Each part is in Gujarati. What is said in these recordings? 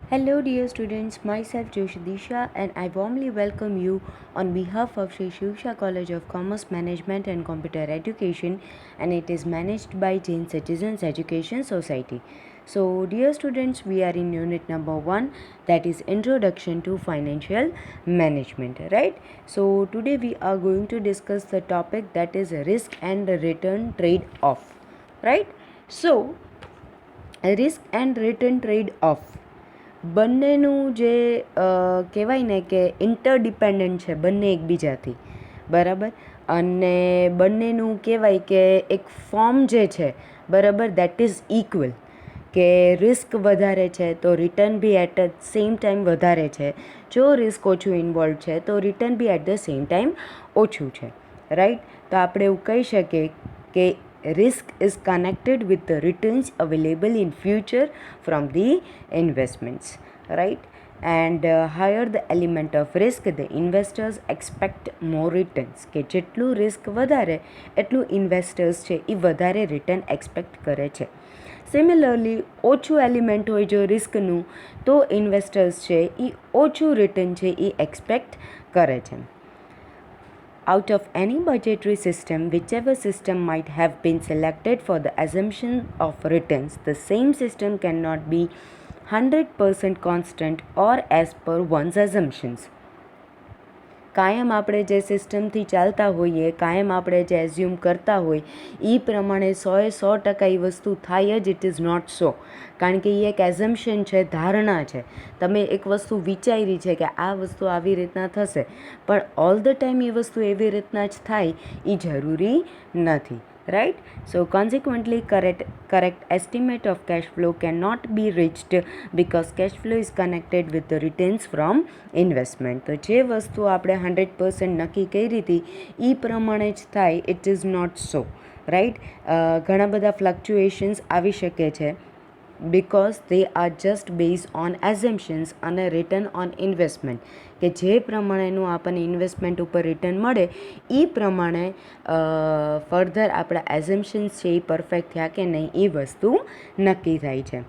Hello, dear students. Myself Joshi Disha, and I warmly welcome you on behalf of Sri Shivsha College of Commerce Management and Computer Education, and it is managed by Jain Citizens Education Society. So, dear students, we are in unit number 1, that is Introduction to Financial Management, right? So, today we are going to discuss the topic that is risk and return trade off, right? So, risk and return trade off બંનેનું જે કહેવાય ને કે ઇન્ટરડિપેન્ડન્ટ છે બંને એકબીજાથી, બરાબર. અને બંનેનું કહેવાય કે એક ફોર્મ જે છે, બરાબર, દેટ ઇઝ ઇક્વલ. કે રિસ્ક વધારે છે તો રિટર્ન બી એટ ધ સેમ ટાઈમ વધારે છે. જો રિસ્ક ઓછું ઇન્વોલ્વ છે તો રિટર્ન બી એટ ધ સેમ ટાઈમ ઓછું છે, રાઈટ. તો આપણે એવું કહી શકીએ કે risk is connected with the returns available in future from the investments, right. And higher the element of risk, the investors expect more returns. કે જેટલું રિસ્ક વધારે એટલું ઇન્વેસ્ટર્સ છે એ વધારે રિટર્ન એક્સપેક્ટ કરે છે. સિમિલરલી ઓછું એલિમેન્ટ હોય જો રિસ્કનું તો ઇન્વેસ્ટર્સ છે એ ઓછું રિટર્ન છે એ એક્સપેક્ટ કરે છે. Out of any budgetary system, whichever system might have been selected for the assumption of returns, the same system cannot be 100% constant or as per one's assumptions. કાયમ આપણે જે સિસ્ટમથી ચાલતા હોઈએ, કાયમ આપણે જે એઝ્યુમ કરતા હોય એ પ્રમાણે 100% એ વસ્તુ થાય જ ઇટ ઇઝ નોટ સો. કારણ કે એ એક એઝમ્પશન છે, ધારણા છે. તમે એક વસ્તુ વિચારી છે કે આ વસ્તુ આવી રીતના થશે, પણ ઓલ ધ ટાઈમ એ વસ્તુ એવી રીતના જ થાય એ જરૂરી નથી, right. So consequently correct estimate of cash flow cannot be reached because cash flow is connected with the returns from investment. તો જે વસ્તુ આપણે 100% નક્કી કરી હતી એ પ્રમાણે જ થાય it is not so, right. ઘણા બધા ફ્લક્ચ્યુએશન્સ આવી શકે છે because they are just based on assumptions અને રિટર્ન ઓન ઇન્વેસ્ટમેન્ટ. કે જે પ્રમાણેનું આપણને ઇન્વેસ્ટમેન્ટ ઉપર રિટર્ન મળે એ પ્રમાણે ફર્ધર આપણા એઝમ્પશન્સ છે એ પરફેક્ટ થયા કે નહીં એ વસ્તુ નક્કી થાય છે.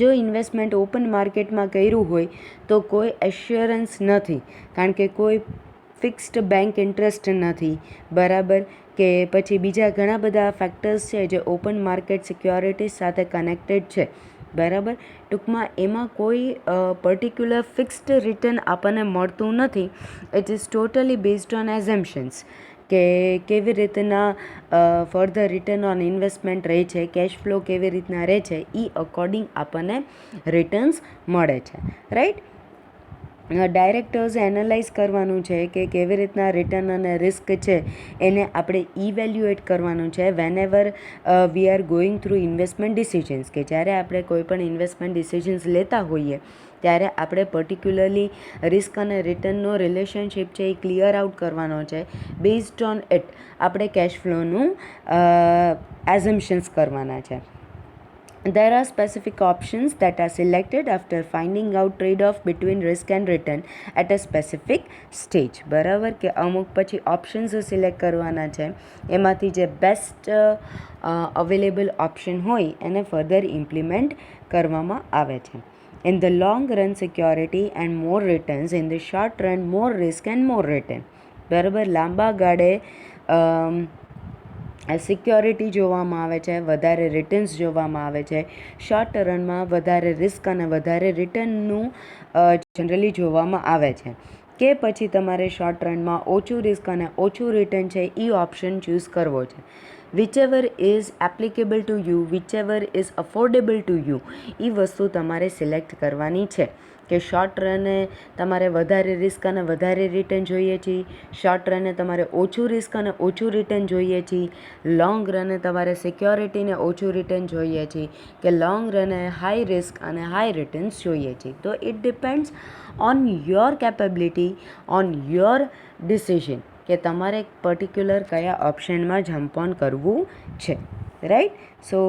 જો ઇન્વેસ્ટમેન્ટ ઓપન માર્કેટમાં કર્યું હોય તો કોઈ એશ્યોરન્સ નથી, કારણ કે કોઈ ફિક્સ્ડ બેંક ઇન્ટરેસ્ટ નથી, બરાબર. કે પછી બીજા ઘણા બધા ફેક્ટર્સ છે જે ઓપન માર્કેટ સિક્યોરિટીઝ સાથે કનેક્ટેડ છે, બરાબર. ટૂંકમાં એમાં કોઈ પર્ટિક્યુલર ફિક્સ્ડ રિટર્ન આપણને મળતું નથી. It is totally based on assumptions કે કેવી રીતના ફર્ધર રિટર્ન ઓન ઇન્વેસ્ટમેન્ટ રહે છે, કેશ ફ્લો કેવી રીતના રહે છે, એ અકોર્ડિંગ આપણને રિટર્ન્સ મળે છે, રાઈટ. ડાયરેક્ટર્સે એનાલાઇઝ કરવાનું છે કે કેવી રીતના રિટર્ન અને રિસ્ક છે એને આપણે ઇવેલ્યુએટ કરવાનું છે whenever we are going through investment decisions. કે જ્યારે આપણે કોઈ પણ ઇન્વેસ્ટમેન્ટ ડિસિઝન્સ લેતા હોઈએ ત્યારે આપણે પર્ટિક્યુલરલી રિસ્ક અને રિટર્નનો રિલેશનશિપ છે એ ક્લિયર આઉટ કરવાનો છે. બેઝડ ઓન ઇટ આપણે કેશ ફ્લોનું એઝમ્પશન્સ કરવાના છે. There are specific options that are selected after finding out trade-off between risk and return at a specific stage, બરાબર. કે અમુક પછી ઓપ્શન્સ સિલેક્ટ કરવાના છે, એમાંથી જે બેસ્ટ અવેલેબલ ઓપ્શન હોય એને ફર્ધર ઇમ્પ્લિમેન્ટ કરવામાં આવે છે. In the long run security and more returns, in the short run more risk and more return, બરાબર. લાંબા ગાળે સિક્યોરિટી જોવામાં આવે છે, વધારે રિટર્ન્સ જોવામાં આવે છે. શોર્ટ રનમાં વધારે રિસ્ક અને વધારે રિટર્નનું જનરલી જોવામાં આવે છે. કે પછી તમારે શોર્ટ રનમાં ઓછું રિસ્ક અને ઓછું રિટર્ન છે એ ઓપ્શન ચૂઝ કરવો છે. Whichever is applicable to you, whichever is affordable to you, એ વસ્તુ તમારે સિલેક્ટ કરવાની છે. કે શોર્ટ રને તમારે વધારે રિસ્ક અને વધારે રિટર્ન જોઈએ છે, શોર્ટ રને તમારે ઓછું રિસ્ક અને ઓછું રિટર્ન જોઈએ છે, લોંગ રને તમારે સિક્યોરિટીને ઓછું રિટર્ન જોઈએ છે, કે લોંગ રને હાઈ રિસ્ક અને હાઈ રિટર્ન્સ જોઈએ છે. તો it depends on your capability, on your decision કે તમારે પર્ટિક્યુલર કયા ઓપ્શનમાં જમ્પ ઓન કરવું છે. right? So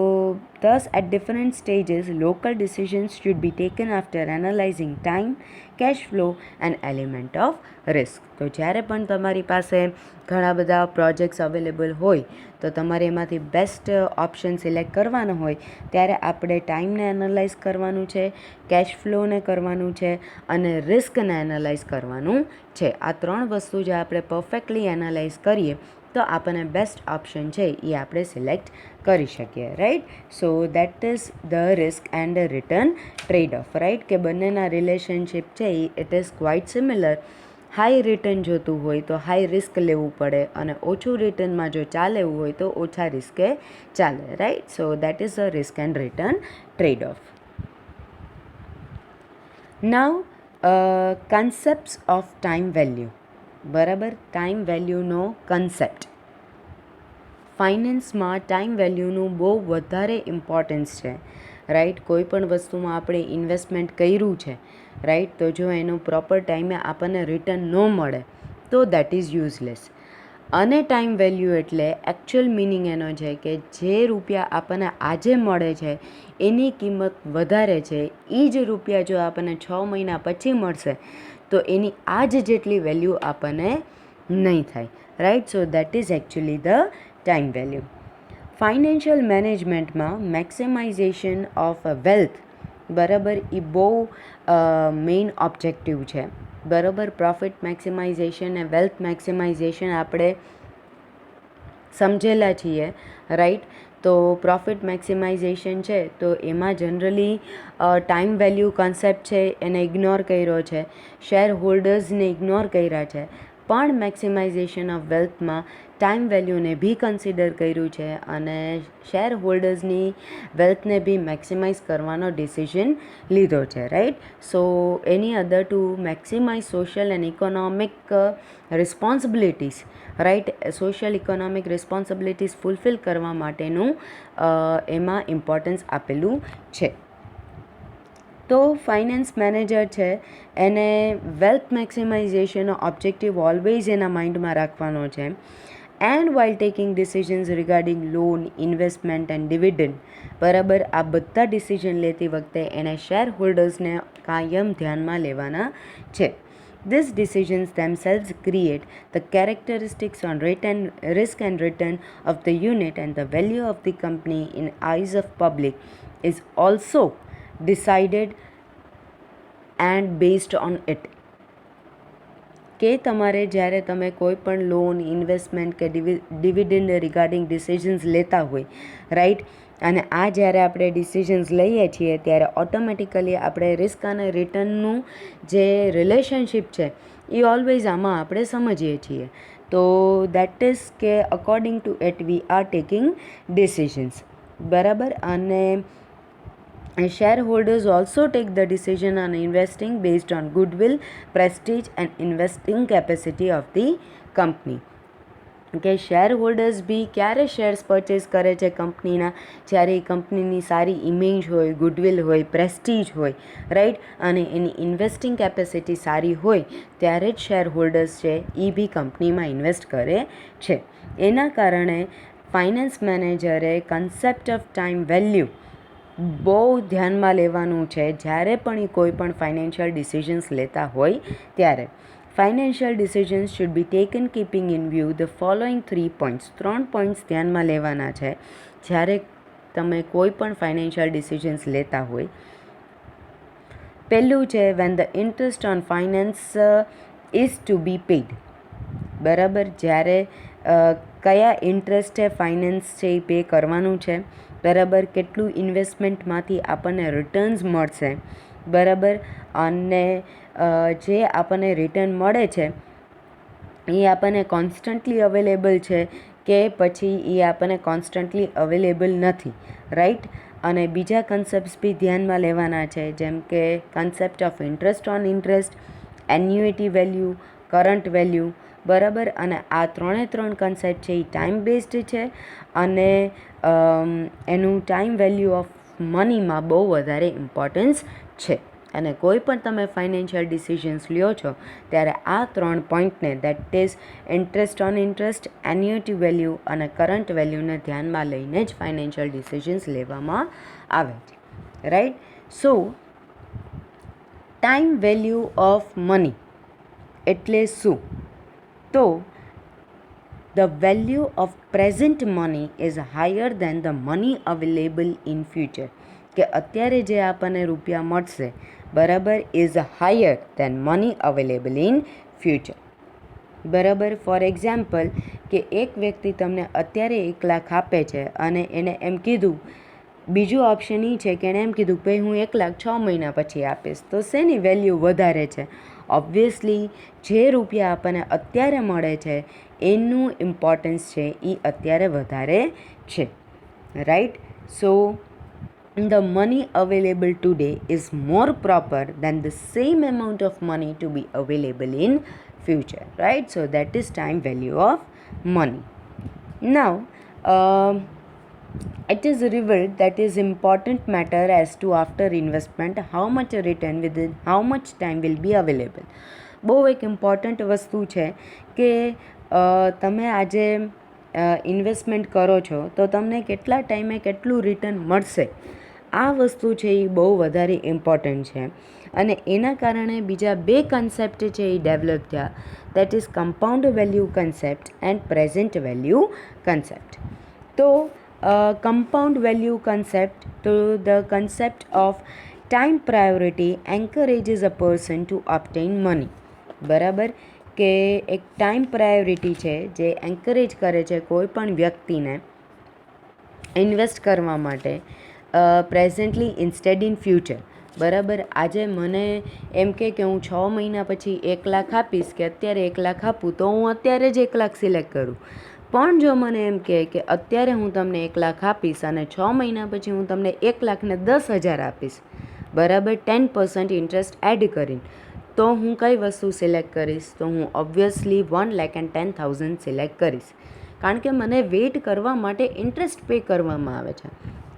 thus at different stages local decisions should be taken after analyzing time, cash flow and element of risk. તો જ્યારે પણ તમારી પાસે ઘણા બધા પ્રોજેક્ટ્સ અવેલેબલ હોય તો તમારે એમાંથી બેસ્ટ ઓપ્શન સિલેક્ટ કરવાનો હોય ત્યારે આપણે ટાઈમને એનાલાઇઝ કરવાનું છે, કેશ ફ્લોને કરવાનું છે અને રિસ્કને એનાલાઇઝ કરવાનું છે. આ ત્રણ વસ્તુ જે આપણે પરફેક્ટલી એનાલાઇઝ કરીએ તો આપણને બેસ્ટ ઓપ્શન છે એ આપણે સિલેક્ટ કરી શકીએ, right? So that is the risk and return trade off, right? કે બંનેના રિલેશનશિપ છે it is quite similar. High return જોતું હોય તો હાઈ રિસ્ક લેવું પડે અને ઓછું રિટર્નમાં જો ચાલેવું હોય તો ઓછા રિસ્કે ચાલે, right? So that is the risk and return trade off. Now concepts of time value, બરાબર? ટાઈમ વેલ્યુનો કન્સેપ્ટ ફાઇનાન્સમાં ટાઈમ વેલ્યુનું બહુ વધારે ઇમ્પોર્ટન્સ છે, રાઈટ? કોઈ પણ વસ્તુમાં આપણે ઇન્વેસ્ટમેન્ટ કર્યું છે, રાઈટ? તો જો એનું પ્રોપર ટાઈમે આપણને રિટર્ન ન મળે તો દેટ ઇઝ યુઝલેસ. અને ટાઈમ વેલ્યુ એટલે એકચ્યુઅલ મિનિંગ એનો છે કે જે રૂપિયા આપણને આજે મળે છે એની કિંમત વધારે છે, એ જ રૂપિયા જો આપણને 6 મહિના પછી મળશે તો એની આજ જેટલી વેલ્યુ આપણને નહીં થાય, right? So that is actually the time value. Financial મેનેજમેન્ટમાં મેક્સિમાઇઝેશન ઓફ વેલ્થ, બરાબર, એ બહુ મેઇન ઓબ્જેક્ટિવ છે, બરાબર? પ્રોફિટ મેક્સિમાઇઝેશન અને વેલ્થ મેક્સિમાઇઝેશન આપણે સમજેલા છીએ, રાઈટ? તો પ્રોફિટ મેક્સિમાઇઝેશન છે તો એમાં જનરલી ટાઈમ વેલ્યુ કન્સેપ્ટ છે એને ઇગ્નોર કર્યો છે, શેર હોલ્ડર્સને ઇગ્નોર કર્યા છે, પણ મેક્સિમાઇઝેશન ઓફ વેલ્થમાં ટાઈમ વેલ્યુને બી કન્સિડર કર્યું છે અને શેર હોલ્ડર્સની વેલ્થને બી મેક્સિમાઇઝ કરવાનો ડિસિઝન લીધો છે, right? So any other to maximize social and economic responsibilities, right? Social economic responsibilities fulfil કરવા માટેનું એમાં ઇમ્પોર્ટન્સ આપેલું છે. તો ફાઇનાન્સ મેનેજર છે એને વેલ્થ મેક્સિમાઇઝેશનનો ઓબ્જેક્ટિવ ઓલવેઝ એના માઇન્ડમાં રાખવાનો છે. And while taking decisions regarding loan, investment and dividend, બરાબર, આ બધા ડિસિઝન લેતી વખતે એને શેર હોલ્ડર્સને કાયમ ધ્યાનમાં લેવાના છે. These decisions themselves create the characteristics on risk and return of the unit, and the value of the company in eyes of public is also decided and based on it. કે તમારે જ્યારે તમે કોઈ પણ લોન, ઇન્વેસ્ટમેન્ટ કે ડિવિડન્ડ રિગાર્ડિંગ ડિસિઝન્સ લેતા હોય, રાઈટ? અને આ જ્યારે આપણે ડિસિઝન્સ લઈએ છીએ ત્યારે ઓટોમેટિકલી આપણે રિસ્ક અને રિટર્નનું જે રિલેશનશિપ છે એ ઓલવેઝ આમાં આપણે સમજીએ છીએ. તો દેટ ઇઝ કે according to it we are taking decisions, બરાબર? અને shareholders also take the decision on investing based on goodwill, prestige and investing capacity of the company. કે શેર હોલ્ડર્સ બી ક્યારે શેર્સ પરચેસ કરે છે કંપનીના? જ્યારે એ કંપનીની સારી ઇમેજ હોય, ગુડવિલ હોય, પ્રેસ્ટીજ હોય, રાઈટ? અને એની ઇન્વેસ્ટિંગ કેપેસિટી સારી હોય ત્યારે જ શેર હોલ્ડર્સ છે એ બી કંપનીમાં ઇન્વેસ્ટ કરે છે. એના કારણે ફાઇનાન્સ મેનેજરે કન્સેપ્ટ ઓફ ટાઈમ વેલ્યુ બહુ ધ્યાનમાં લેવાનું છે જ્યારે પણ એ કોઈ પણ ફાઇનાન્શિયલ ડિસિઝન્સ લેતા હોય ત્યારે. Financial decisions should be taken keeping in view the following 3 points. 3 points ધ્યાનમાં લેવાના છે જ્યારે તમે કોઈ પણ ફાઇનાન્શિયલ ડિસિઝન્સ લેતા હોય. પહેલું છે when the interest on finance is to be paid, બરાબર? જ્યારે કયા ઇન્ટરેસ્ટે ફાઇનાન્સ છે એ પે કરવાનું છે, બરાબર? કેટલું ઇન્વેસ્ટમેન્ટમાંથી આપણને રિટર્ન્સ મળશે, બરાબર? અને જે આપણને રિટર્ન મળે છે એ આપણને કોન્સ્ટન્ટલી અવેલેબલ છે કે પછી એ આપણને કોન્સ્ટન્ટલી અવેલેબલ નથી, રાઈટ? અને બીજા કન્સેપ્ટ્સ બી ધ્યાનમાં લેવાના છે જેમ કે concept of interest on interest, annuity value, current value, બરાબર? અને આ 3 કન્સેપ્ટ છે એ ટાઈમ બેઝડ છે અને એનું ટાઈમ વેલ્યુ ઓફ મનીમાં બહુ વધારે ઇમ્પોર્ટન્સ છે. અને કોઈ પણ તમે ફાઇનાન્શિયલ ડિસિઝન્સ લ્યો છો ત્યારે આ 3 પોઈન્ટને, that is interest on interest, annuity value અને કરંટ વેલ્યુને ધ્યાનમાં લઈને જ ફાઇનાન્શિયલ ડિસિઝન્સ લેવામાં આવે છે, right. So time value of money એટલે શું? તો the value of present money is higher than the money available in future. કે અત્યારે જે આપણને રૂપિયા મળશે, બરાબર, is higher than money available in future. બરાબર. ફોર એક્ઝામ્પલ કે એક વ્યક્તિ તમને અત્યારે 1 લાખ આપે છે અને એને એમ કીધું, બીજું ઓપ્શન એ છે કે એણે એમ કીધું ભાઈ હું 1 લાખ 6 મહિના પછી આપીશ, તો શેની વેલ્યુ વધારે છે? ઓબ્વિયસલી જે રૂપિયા આપણને અત્યારે મળે છે એનું ઇમ્પોર્ટન્સ છે એ અત્યારે વધારે છે, right. So the money available today is more proper than the same amount of money to be available in future, right? So that is time value of money. Now it is revealed that is important matter as to after investment how much return within how much time will be available. બહુ એક ઇમ્પોર્ટન્ટ વસ્તુ છે કે તમે આજે ઇન્વેસ્ટમેન્ટ કરો છો તો તમને કેટલા ટાઈમે કેટલું રિટર્ન મળશે, આ વસ્તુ છે એ બહુ વધારે ઇમ્પોર્ટન્ટ છે. અને એના કારણે બીજા 2 કન્સેપ્ટ છે એ ડેવલપ થયા, that is compound value concept and present value concept. તો કમ્પાઉન્ડ વેલ્યુ કન્સેપ્ટ, તો the concept of time priority encourages a person to obtain money. બરાબર, કે એક ટાઈમ પ્રાયોરિટી છે જે એન્કરેજ કરે છે કોઈ પણ વ્યક્તિને ઇન્વેસ્ટ કરવા માટે પ્રેઝન્ટલી ઇન્સ્ટેડ ઇન ફ્યુચર. બરાબર, આજે મને એમ કે હું 6 મહિના પછી 1 લાખ આપીશ કે અત્યારે 1 લાખ આપું, તો હું અત્યારે જ 1 લાખ સિલેક્ટ કરું. પણ જો મને એમ કે અત્યારે હું તમને 1 લાખ આપીશ અને 6 મહિના પછી હું તમને 1,10,000 આપીશ, બરાબર, 10% ઇન્ટરેસ્ટ એડ કરીને, તો હું કઈ વસ્તુ સિલેક્ટ કરીશ? તો હું ઓબ્વિયસલી 1,10,000 સિલેક્ટ કરીશ. કારણ કે મને વેઇટ કરવા માટે ઇન્ટરેસ્ટ પે કરવામાં આવે છે,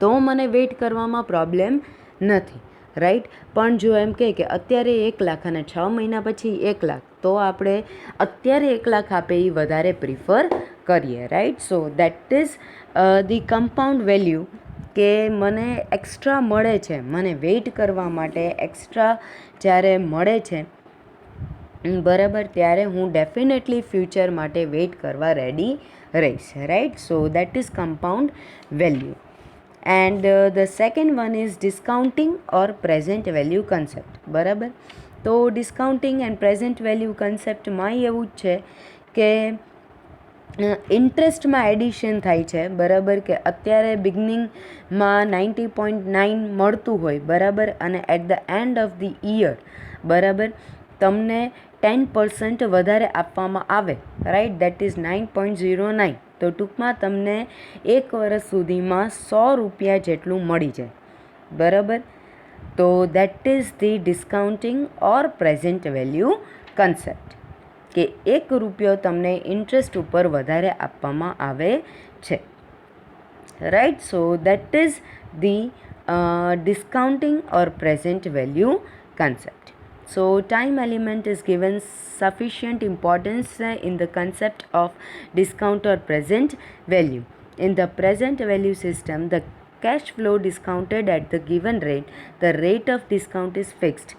તો મને વેઇટ કરવામાં પ્રોબ્લેમ નથી, રાઈટ. પણ જો એમ કે અત્યારે 1 લાખ અને 6 મહિના પછી 1 લાખ, તો આપણે અત્યારે 1 લાખ આપે એ વધારે પ્રિફર કરીએ, right. So that is the compound value, કે મને એક્સ્ટ્રા મળે છે, મને વેઇટ કરવા માટે એક્સ્ટ્રા જ્યારે મળે છે, બરાબર, ત્યારે હું ડેફિનેટલી ફ્યુચર માટે વેઇટ કરવા રેડી રહીશ, right. So that is compound value. And the second one is discounting or present value concept. બરાબર, તો ડિસ્કાઉન્ટિંગ એન્ડ પ્રેઝન્ટ વેલ્યુ કન્સેપ્ટમાં એવું જ છે કે ઇન્ટરેસ્ટમાં એડિશન થાય છે, બરાબર, કે અત્યારે બિગનિંગમાં 90.9 મળતું હોય, બરાબર, અને at the end of the year, બરાબર, તમને 10% વધારે આપવામાં આવે, રાઈટ, દેટ ઇઝ 9.09. તો ટૂંકમાં તમને 1 વર્ષ સુધીમાં 100 રૂપિયા જેટલું મળી જાય, બરાબર. તો that is the discounting or present value concept, કે 1 રૂપિયો તમને ઇન્ટરેસ્ટ ઉપર વધારે આપવામાં આવે છે, right. So that is the discounting or present value concept. So time element is given sufficient importance in the concept of discount or present value. In the present value system, the cash flow discounted at the given rate, the rate of discount is fixed,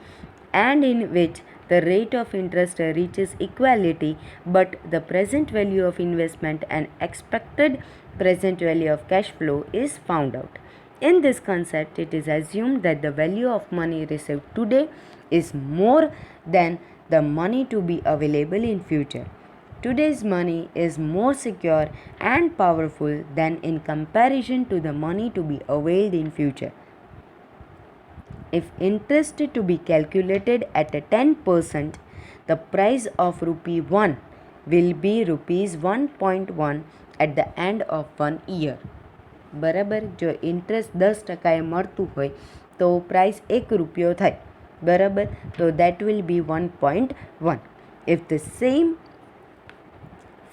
and in which the rate of interest reaches equality, but the present value of investment and expected present value of cash flow is found out. In this concept, it is assumed that the value of money received today is more than the money to be available in future. Today's money is more secure and powerful than in comparison to the money to be availed in future. If interest to be calculated at a 10%, the price of ₹1 will be ₹1.1 at the end of 1 year. બરાબર, જો ઇન્ટરેસ્ટ 10% મળતું હોય તો પ્રાઇસ 1 રૂપિયો થાય, બરાબર, તો that will be 1.1. If the same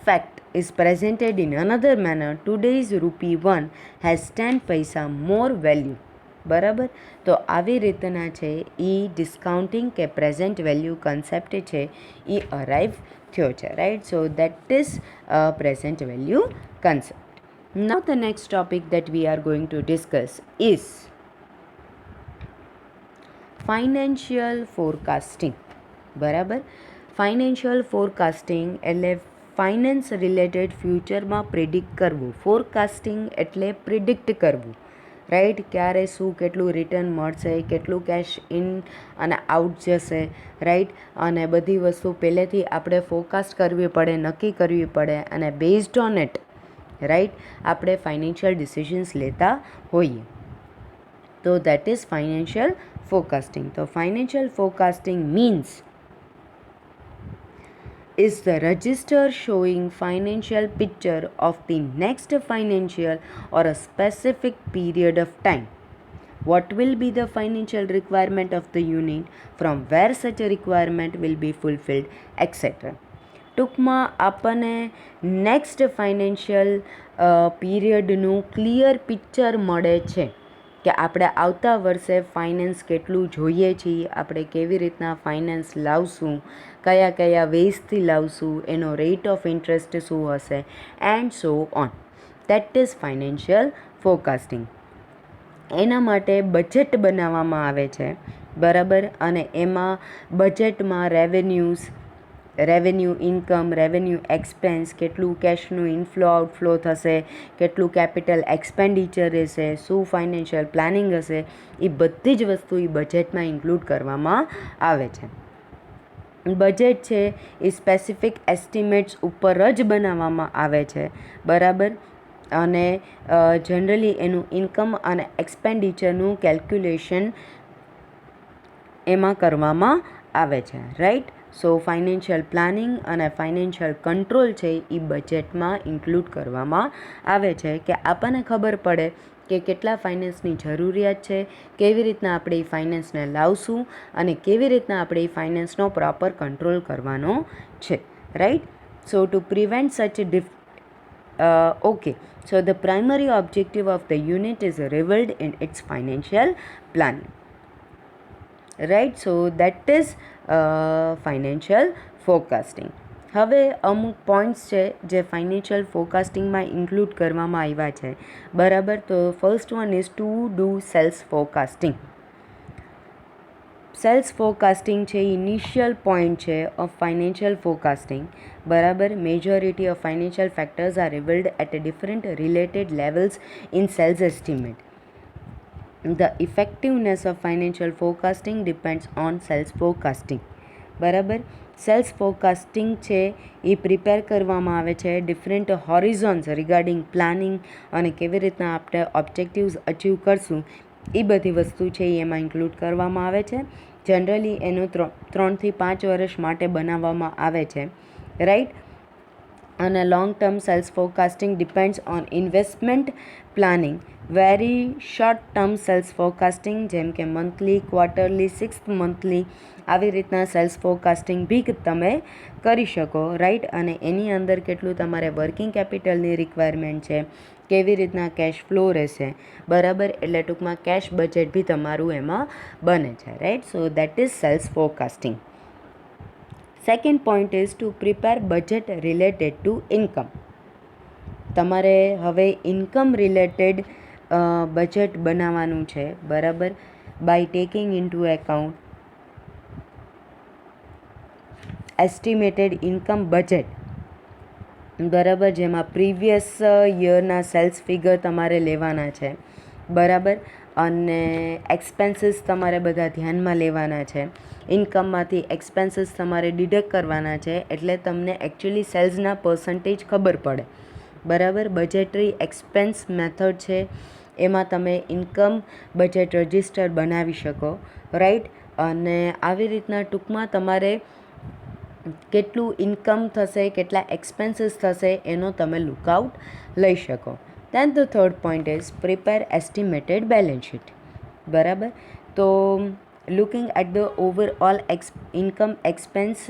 fact is presented in another manner, today's ₹1 has 10 paisa more value, બરાબર. તો આવી રીતના છે એ ડિસ્કાઉન્ટિંગ કે પ્રેઝન્ટ વેલ્યુ કન્સેપ્ટ છે એ અરાઇવ થયો છે, right. So that is present value concept. Now the next topic that we are going to discuss is financial forecasting. બરાબર. ફાઇનાન્શિયલ ફોરકાસ્ટિંગ એટલે ફાઇનાન્સ રિલેટેડ ફ્યુચરમાં પ્રિડિક્ટ કરવું. ફોરકાસ્ટિંગ એટલે પ્રિડિક્ટ કરવું, રાઈટ. ક્યારે શું કેટલું રિટર્ન મળશે, કેટલું કેશ ઇન અને આઉટ જશે, રાઈટ. અને બધી વસ્તુ પહેલેથી આપણે ફોરકાસ્ટ કરવી પડે, નક્કી કરવી પડે અને બેઝડ ઓન ઇટ, રાઈટ, આપણે ફાઇનાન્શિયલ ડિસિઝન્સ લેતા હોઈએ. તો that is financial forecasting. So financial forecasting means is the register showing financial picture of the next financial or a specific period of time. What will be the financial requirement of the unit, from where such a requirement will be fulfilled, etc. ટૂંકમાં આપણને નેક્સ્ટ ફાઇનાન્શિયલ પીરિયડનું ક્લિયર પિક્ચર મળે છે કે આપણે આવતા વર્ષે ફાઇનાન્સ કેટલું જોઈએ છીએ, આપણે કેવી રીતના ફાઇનાન્સ લાવશું, કયા કયા વેઝથી લાવશું, એનો રેટ ઓફ ઇન્ટરેસ્ટ શું હશે, and so on. That is financial forecasting. એના માટે બજેટ બનાવવામાં આવે છે, બરાબર. અને એમાં બજેટમાં રેવન્યુ ઇન્કમ, રેવન્યુ એક્સપેન્સ, કેટલું કેશનું ઇનફ્લો આઉટફ્લો થશે, કેટલું કેપિટલ એક્સપેન્ડિચર રહેશે, શું ફાઇનાન્શિયલ પ્લાનિંગ હશે, એ બધી જ વસ્તુ એ બજેટમાં ઇન્ક્લુડ કરવામાં આવે છે. બજેટ છે એ સ્પેસિફિક એસ્ટિમેટ્સ ઉપર જ બનાવવામાં આવે છે, બરાબર. અને જનરલી એનું ઇન્કમ અને એક્સપેન્ડિચરનું કેલ્ક્યુલેશન એમાં કરવામાં આવે છે, રાઈટ. સો ફાઇનાન્શિયલ પ્લાનિંગ અને ફાઇનાન્શિયલ કંટ્રોલ છે એ બજેટમાં ઇન્ક્લુડ કરવામાં આવે છે કે આપણને ખબર પડે કે કેટલા ફાઇનાન્સની જરૂરિયાત છે, કેવી રીતના આપણે એ ફાઇનાન્સને લાવશું અને કેવી રીતના આપણે એ ફાઇનાન્સનો પ્રોપર કંટ્રોલ કરવાનો છે, right. So to prevent such okay, so the primary objective of the unit is revealed in its financial planning, right. So that is financial forecasting. હવે અમુક પોઈન્ટ્સ છે જે ફાઇનાન્શિયલ ફોરકાસ્ટિંગમાં ઇન્ક્લુડ કરવામાં આવ્યા છે, બરાબર. તો first one is to do sales forecasting. Sales forecasting છે ઇનિશિયલ પોઈન્ટ છે ઓફ ફાઇનાન્શિયલ ફોરકાસ્ટિંગ, બરાબર. Majority of financial factors are revealed at different related levels in sales estimate. The effectiveness of financial forecasting depends on sales forecasting, બરાબર. સેલ્સ ફોરકાસ્ટિંગ છે એ પ્રિપેર કરવામાં આવે છે ડિફરન્ટ હોરિઝોન્સ રિગાર્ડિંગ પ્લાનિંગ અને કેવી રીતના આપણે ઓબ્જેક્ટિવ્સ અચીવ કરશું, એ બધી વસ્તુ છે એ એમાં ઇન્ક્લુડ કરવામાં આવે છે. જનરલી એનું 3 થી 5 વર્ષ માટે બનાવવામાં આવે છે, રાઈટ. અને long term sales forecasting depends on investment planning. Very short term sales forecasting જેમ કે મંથલી, ક્વાર્ટરલી, 6 મંથલી, આવી રીતના સેલ્સ ફોરકાસ્ટિંગ બી તમે કરી શકો, રાઈટ. અને એની અંદર કેટલું તમારે વર્કિંગ કેપિટલની રિક્વાયરમેન્ટ છે, કેવી રીતના કેશ ફ્લો રહેશે, બરાબર. એટલે ટૂંકમાં કેશ બજેટ બી તમારું એમાં બને છે, right. So that is sales forecasting. Second point is to prepare budget related to income. તમારે હવે ઇન્કમ રિલેટેડ બજેટ બનાવવાનું છે, બરાબર. By taking into account estimated income budget, બરાબર. જેમાં પ્રીવિયસ યરના સેલ્સ ફિગર તમારે લેવાના છે, બરાબર. અને એક્સપેન્સીસ તમારે બધા ધ્યાનમાં લેવાના છે. ઇન્કમમાંથી એક્સપેન્સીસ તમારે ડિડક્ટ કરવાના છે, એટલે તમને એકચ્યુઅલી સેલ્સના પર્સન્ટેજ ખબર પડે, બરાબર. બજેટરી એક્સપેન્સ મેથડ છે એમાં તમે ઇન્કમ બજેટ રજિસ્ટર બનાવી શકો, રાઈટ. અને આવી રીતના ટૂંકમાં તમારે કેટલું ઇન્કમ થશે, કેટલા એક્સપેન્સીસ થશે એનો તમે લુકઆઉટ લઈ શકો. Then the third point is prepare estimated balance sheet, બરાબર. તો looking at the overall income expense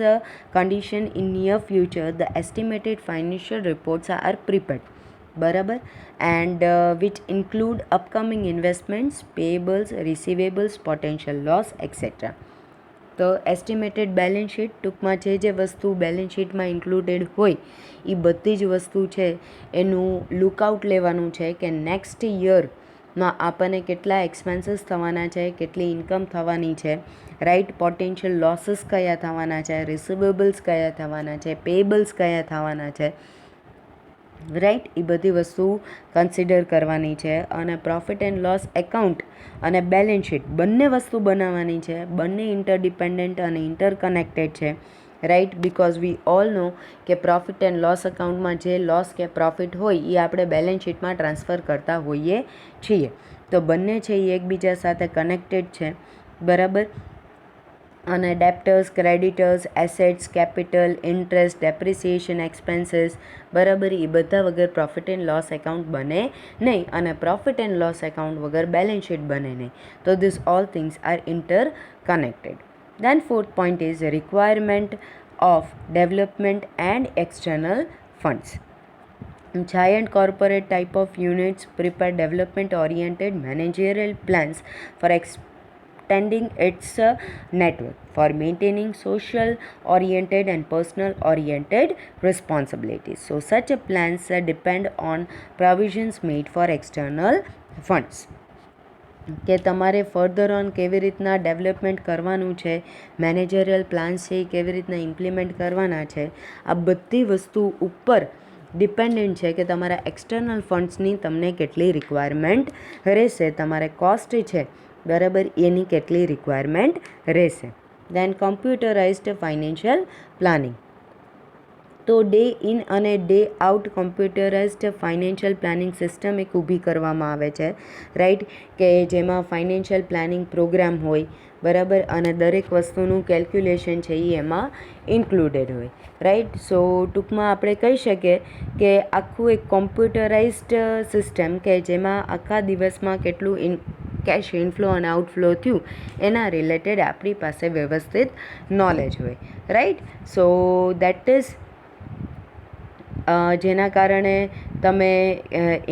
condition in near future, the estimated financial reports are prepared. બરાબર, and which include upcoming investments, payables, receivables, potential loss etcetera. તો એસ્ટિમેટેડ બેલેન્સ શીટ ટૂંકમાં જે વસ્તુ બેલેન્સ શીટમાં ઇન્ક્લુડેડ હોય એ બધી જ વસ્તુ છે એનું લુકઆઉટ લેવાનું છે કે નેક્સ્ટ યરમાં આપણને કેટલા એક્સપેન્સીસ થવાના છે, કેટલી ઇન્કમ થવાની છે, રાઈટ, પોટેન્શિયલ લોસીસ કયા થવાના છે, રિસીવેબલ્સ કયા થવાના છે, પેયેબલ્સ કયા થવાના છે, રાઈટ, એ બધી વસ્તુ કન્સિડર કરવાની છે. અને પ્રોફિટ એન્ડ લોસ એકાઉન્ટ અને બેલેન્સ શીટ બંને વસ્તુ બનાવવાની છે. બંને ઇન્ટરડિપેન્ડન્ટ અને ઇન્ટરકનેક્ટેડ છે, right, because we all know કે પ્રોફિટ એન્ડ લોસ એકાઉન્ટમાં જે લોસ કે પ્રોફિટ હોય એ આપણે બેલેન્સ શીટમાં ટ્રાન્સફર કરતા હોઈએ છીએ. તો બંને છે એ એકબીજા સાથે કનેક્ટેડ છે, બરાબર. અને debtors, creditors, assets, capital, interest, depreciation expenses, બરાબર, એ બધા વગર પ્રોફિટ એન્ડ લોસ એકાઉન્ટ બને નહીં, અને પ્રોફિટ એન્ડ લોસ એકાઉન્ટ વગર બેલેન્સ શીટ બને નહીં. તો this all things are inter connected. Then fourth point is the requirement of development and external funds. Giant corporate type of units prepare development oriented managerial plans for extending its network, for maintaining social oriented and personal oriented responsibilities. So such plans depend on provisions made for external funds. કે તમારે ફર્ધર ઓન કેવી રીતના ડેવલપમેન્ટ કરવાનું છે, મેનેજરિયલ પ્લાન્સ છે એ કેવી રીતના ઇમ્પ્લિમેન્ટ કરવાના છે, આ બધી વસ્તુ ઉપર ડિપેન્ડન્ટ છે કે તમારા એક્સટર્નલ ફંડ્સની તમને કેટલી રિક્વાયરમેન્ટ રહેશે, તમારે કોસ્ટ છે, બરાબર, એની કેટલી રિક્વાયરમેન્ટ રહેશે. દેન કમ્પ્યુટરાઇઝ્ડ ફાઇનાન્શિયલ પ્લાનિંગ. તો ડે ઇન અને day out computerised financial planning system એક ઊભી કરવામાં આવે છે, રાઈટ, કે જેમાં ફાઇનાન્શિયલ પ્લાનિંગ પ્રોગ્રામ હોય, બરાબર, અને દરેક વસ્તુનું કેલ્ક્યુલેશન છે એ એમાં ઇન્ક્લુડેડ હોય, રાઈટ. સો ટૂંકમાં આપણે કહી શકીએ કે આખું એક કોમ્પ્યુટરાઇઝ્ડ સિસ્ટમ કે જેમાં આખા દિવસમાં કેટલું કેશ ઇનફ્લો અને આઉટફ્લો થયું એના રિલેટેડ આપણી પાસે વ્યવસ્થિત નોલેજ હોય, રાઈટ. સો દેટ ઇઝ જેના કારણે તમે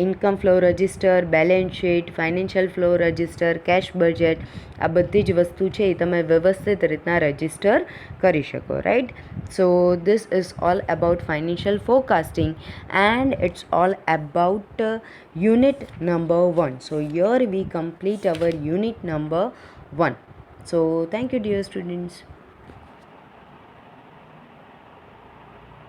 income flow register, balance sheet, financial flow register, cash budget, આ બધી જ વસ્તુ છે એ તમે વ્યવસ્થિત રીતના રજિસ્ટર કરી શકો, right. So this is all about financial forecasting and it's all about unit number 1. So here we complete our unit number 1. So thank you dear students.